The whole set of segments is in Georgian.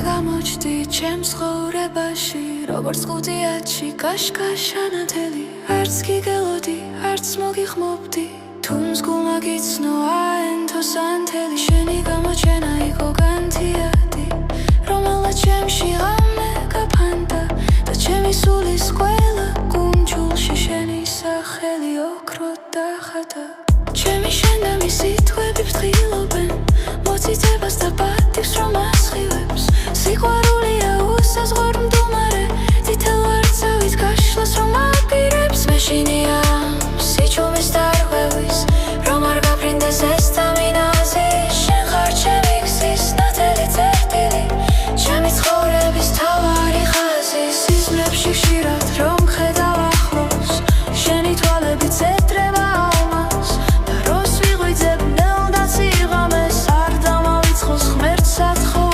გამოჩდი ჩემს ცხოვრებაში როგორც ყუდიათში კაშკაშანათელი არც გიგელოდი არც მოგიხმობდი თუ მსგულმა გიცნო აენთო სანთელი შენი გამოჩენა იყო განთიადი რომელაც ჩემში ღამე გაფანტა და ჩემი სულის ყველა კუნჯულში შენი სახელი ოქროდ დახატა ჩემი შენ და მის სიტყვები ფრთხილობენ მოწიწებას და პატივს რომ ასხივებს სიყვარულია უსაზღვრ მდუმარე თითელ არცევით გაშლას რომ აპირებს მეშინია სიჩუმის დარღვევის რომ არ გაფრინდეს ეს თამინაზი შენ ხარ ჩემი გზის ნათელი წერტილი ჩემი ცხოვრების თავარი ხაზი სიზმრებში ხშირად რომ ხედავ ახლოს შენი თვალებით წერტრება ალმას და როს ვიღვიძებ ნელ და სიღამეს არ დამავიწყოს ღმერთს სათხო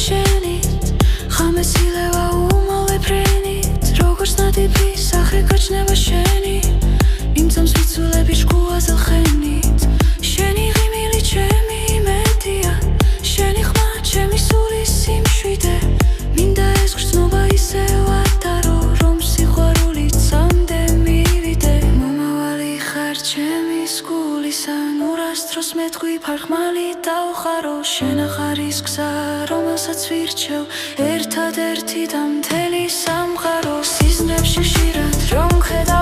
შენით ხამეს ილევა უმალე ფრენით როგორც ნადიბი სახე გაჩნდება შენი იმწამს ვიცულები შგუაზე ხენით შენი ღიმილი ჩემი იმედია შენი ხმა ჩემი სულის სიმშვიდე მინდა ეს გრძნობა ისევ ატარო რომ სიყვარული წამდე მივიდე მომავალი ხარ ჩემი სგულისა ნურას დროს მეტყვი ფარხმალი დავხარო შენ ახარის გზა რომელსაც ვირჩევ ერთადერთი და მთელი სამყარო სიზმრებში ხშირად რომ ხედავ